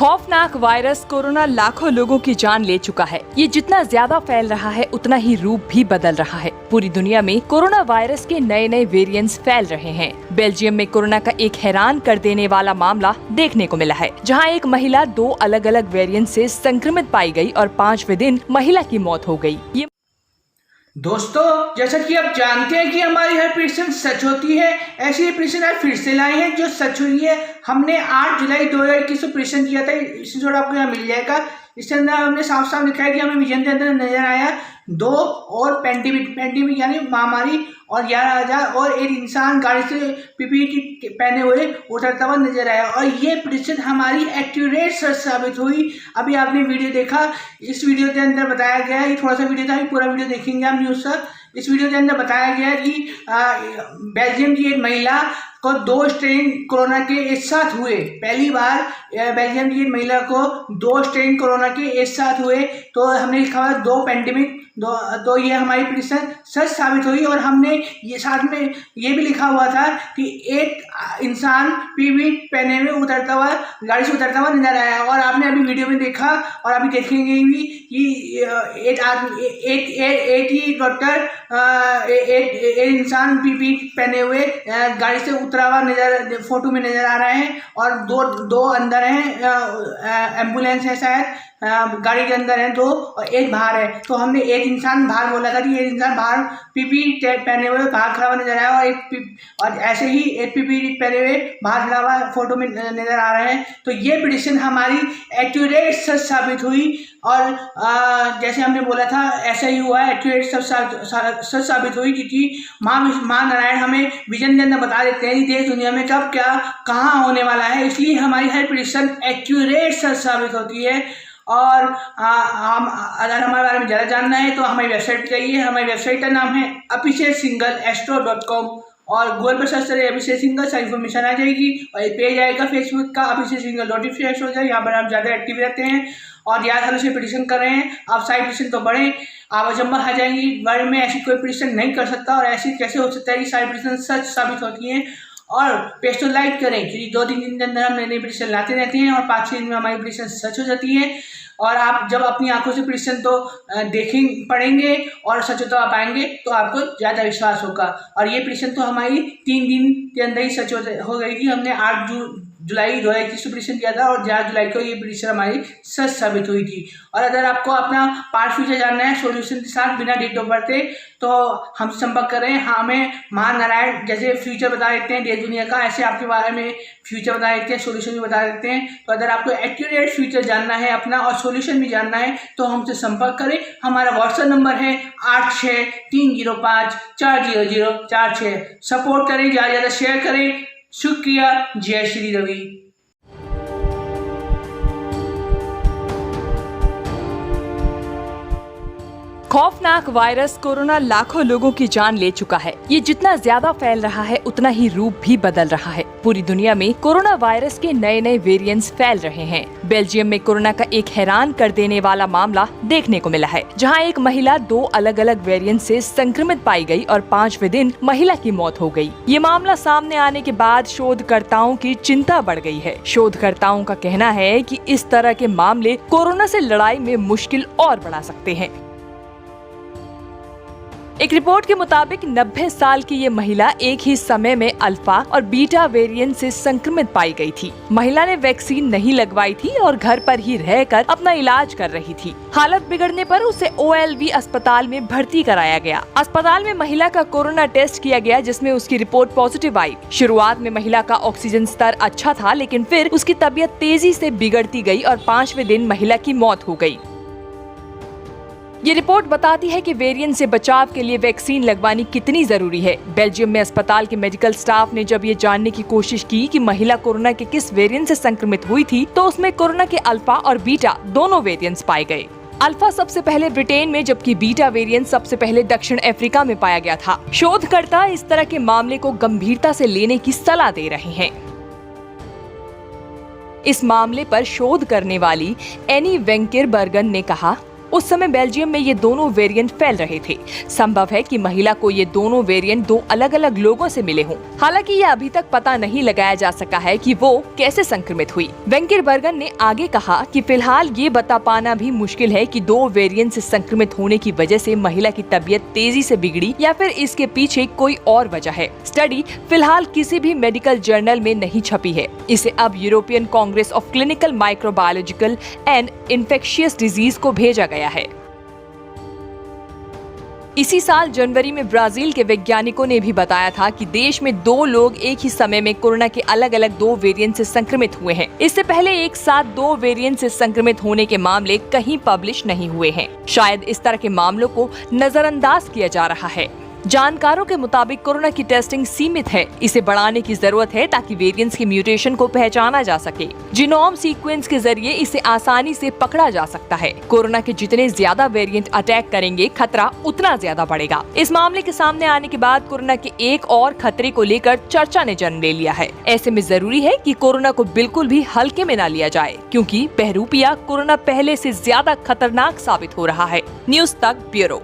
खौफनाक virus corona लाखों लोगों की जान ले चुका है। ये जितना ज्यादा फैल रहा है उतना ही रूप भी बदल रहा है। पूरी दुनिया में कोरोना वायरस के नए नए वेरिएंट्स फैल रहे हैं। बेल्जियम में कोरोना का एक हैरान कर देने वाला मामला देखने को मिला है, जहां एक महिला 2 अलग अलग वेरिएंट से संक्रमित पाई गई और 5वें दिन महिला की मौत हो गई। ये दोस्तों, जैसा कि आप जानते हैं कि हमारी हर प्रेडिक्शन सच होती है, ऐसी प्रेडिक्शन आज फिर से लाई है जो सच हुई है। हमने 8 जुलाई 2021 को प्रेडिक्शन किया था, इसी जोड़ आपको यहाँ मिल जाएगा। इसके अंदर हमने साफ साफ लिखा है कि हमें विजन के अंदर नजर आया 2 और पैंडेमिक यानी महामारी और 11,000 और एक इंसान गाड़ी से पीपीई पहने हुए उतरता हुआ नजर आया। और ये प्रेडिक्शन हमारी एक्यूरेट सच साबित हुई। अभी आपने वीडियो देखा, इस वीडियो के अंदर बताया गया है, ये थोड़ा सा वीडियो था, पूरा वीडियो देखेंगे आप न्यूज़ का। इस वीडियो के अंदर बताया गया है कि बेल्जियम की एक महिला को 2 स्ट्रेन कोरोना के एक साथ हुए। पहली बार बेल्जियम की महिला को 2 स्ट्रेन कोरोना के एक साथ हुए, तो हमने लिखा हुआ 2 पैंडेमिक, तो ये हमारी प्रेडिक्शन सच साबित हुई। और हमने ये साथ में ये भी लिखा हुआ था कि एक इंसान पीपीई पहने हुए उतरता हुआ गाड़ी से उतरता हुआ नजर आया। और आपने अभी वीडियो में देखा और अभी देखेंगे भी कि एक ही डॉक्टर एक इंसान पीपीई पहने हुए गाड़ी से उतरा हुआ नजर फोटो में नजर आ रहे हैं। और दो अंदर हैं, एम्बुलेंस है शायद, गाड़ी के अंदर है 2 और एक बाहर है। तो हमने एक इंसान बाहर बोला था कि एक इंसान बाहर पीपीई पहने हुए बाहर खड़ा हुआ नजर आया और ऐसे ही एक पीपीई पहने हुए बाहर खड़ा हुआ फोटो में नजर आ रहे हैं। तो ये प्रेडिक्शन हमारी एक्यूरेट सच साबित हुई। और जैसे हमने बोला था ऐसा ही हुआ, एक्यूरेट सच साबित हुई, क्योंकि माँ नारायण हमें विजन के अंदर बता देते हैं कि देश दुनिया में कब क्या कहाँ होने वाला है। इसलिए हमारी हर प्रेडिक्शन एक्यूरेट सच साबित होती है। और हम अगर हमारे बारे में ज़्यादा जानना है तो हमारी वेबसाइट पर जाइए। हमारी वेबसाइट का नाम है abhisheksinghal.astro.com और गूगल पर सर्च करें अभिषेक सिंघल, सारी इन्फॉर्मेशन आ जाएगी। और एक पेज आएगा फेसबुक का, अभिषेक सिंघल नोटिफिकेशन हो जाए, यहाँ पर आप ज़्यादा एक्टिव रहते हैं और यार सालों से प्रेडिक्शन कर रहे हैं। आप सारी प्रेडिक्शन तो बढ़े, आप अचंभा आ जाएंगी। वर्ल्ड में ऐसी कोई प्रेडिक्शन नहीं कर सकता और ऐसी कैसे हो सकता है कि सारी प्रेडिक्शन सच साबित होती हैं। और पेज तो लाइक करें, क्योंकि 2-3 दिन के अंदर हम नई नई प्रेडिक्शन लाते रहते हैं और 5-6 दिन में हमारी प्रेडिक्शन सच हो जाती है। और आप जब अपनी आंखों से प्रेडिक्शन तो पढ़ेंगे और सच तो आप पाएंगे तो आपको ज़्यादा विश्वास होगा। और ये प्रेडिक्शन तो हमारी 3 दिन के अंदर ही सच हो गई थी। हमने 8 जुलाई 2021 को प्रेडिक्शन किया था और 11 जुलाई को ये प्रेडिक्शन हमारी सच साबित हुई थी। और अगर आपको अपना पास्ट फ्यूचर जानना है सोल्यूशन के साथ बिना डेट ऑफ बर्थ तो हम संपर्क करें। हमें महानारायण जैसे फ्यूचर बता देते हैं देश दुनिया का, ऐसे आपके बारे में फ्यूचर बता देते हैं, सोल्यूशन भी बता देते हैं। तो अगर आपको एक्यूरेट फ्यूचर जानना है अपना और सोल्यूशन भी जानना है तो हमसे संपर्क करें। हमारा व्हाट्सएप नंबर है 8630540046। सपोर्ट करें, ज़्यादा से ज़्यादा शेयर करें। शुक्रिया। जय श्री रवि। खौफनाक वायरस कोरोना लाखों लोगों की जान ले चुका है। ये जितना ज्यादा फैल रहा है उतना ही रूप भी बदल रहा है। पूरी दुनिया में कोरोना वायरस के नए नए वेरिएंट्स फैल रहे हैं। बेल्जियम में कोरोना का एक हैरान कर देने वाला मामला देखने को मिला है, जहां एक महिला 2 अलग अलग वेरिएंट से संक्रमित पाई गई और 5वें दिन महिला की मौत हो गई। ये मामला सामने आने के बाद शोधकर्ताओं की चिंता बढ़ गई है। शोधकर्ताओं का कहना है कि इस तरह के मामले कोरोना से लड़ाई में मुश्किल और बढ़ा सकते हैं। एक रिपोर्ट के मुताबिक 90 साल की ये महिला एक ही समय में अल्फा और बीटा वेरिएंट से संक्रमित पाई गई थी। महिला ने वैक्सीन नहीं लगवाई थी और घर पर ही रहकर अपना इलाज कर रही थी। हालत बिगड़ने पर उसे OLV अस्पताल में भर्ती कराया गया। अस्पताल में महिला का कोरोना टेस्ट किया गया, जिसमें उसकी रिपोर्ट पॉजिटिव आई। शुरुआत में महिला का ऑक्सीजन स्तर अच्छा था, लेकिन फिर उसकी तबीयत तेजी से बिगड़ती गई और 5वें दिन महिला की मौत हो गई। ये रिपोर्ट बताती है कि वेरिएंट से बचाव के लिए वैक्सीन लगवानी कितनी जरूरी है। बेल्जियम में अस्पताल के मेडिकल स्टाफ ने जब ये जानने की कोशिश की कि महिला कोरोना के किस वेरिएंट से संक्रमित हुई थी, तो उसमें कोरोना के अल्फा और बीटा दोनों वेरिएंट्स पाए गए। अल्फा सबसे पहले ब्रिटेन में, जबकि बीटा वेरिएंट सबसे पहले दक्षिण अफ्रीका में पाया गया था। शोधकर्ता इस तरह के मामले को गंभीरता से लेने की सलाह दे रहे हैं। इस मामले पर शोध करने वाली एनी वेंकेरबर्गन ने कहा, उस समय बेल्जियम में ये दोनों वेरिएंट फैल रहे थे। संभव है कि महिला को ये दोनों वेरिएंट दो अलग अलग लोगों से मिले हों। हालांकि ये अभी तक पता नहीं लगाया जा सका है कि वो कैसे संक्रमित हुई। वेंकेरबर्गन ने आगे कहा कि फिलहाल ये बता पाना भी मुश्किल है कि दो वेरिएंट से संक्रमित होने की वजह से महिला की तबीयत तेजी से बिगड़ी या फिर इसके पीछे कोई और वजह है। स्टडी फिलहाल किसी भी मेडिकल जर्नल में नहीं छपी है। इसे अब European Congress of clinical microbiological and infectious disease को भेजा गया है। इसी साल जनवरी में ब्राजील के वैज्ञानिकों ने भी बताया था कि देश में दो लोग एक ही समय में कोरोना के अलग अलग दो वेरिएंट से संक्रमित हुए हैं। इससे पहले एक साथ दो वेरिएंट से संक्रमित होने के मामले कहीं पब्लिश नहीं हुए हैं। शायद इस तरह के मामलों को नजरअंदाज किया जा रहा है। जानकारों के मुताबिक कोरोना की टेस्टिंग सीमित है। इसे बढ़ाने की जरूरत है ताकि वेरिएंट्स के म्यूटेशन को पहचाना जा सके। जीनोम सीक्वेंस के जरिए इसे आसानी से पकड़ा जा सकता है। कोरोना के जितने ज्यादा वेरिएंट अटैक करेंगे, खतरा उतना ज्यादा बढ़ेगा। इस मामले के सामने आने के बाद कोरोना के एक और खतरे को लेकर चर्चा ने जन्म ले लिया है। ऐसे में जरूरी है कि कोरोना को बिल्कुल भी हल्के में न लिया जाए, क्योंकि बहरूपिया कोरोना पहले से ज्यादा खतरनाक साबित हो रहा है। न्यूज़ तक ब्यूरो।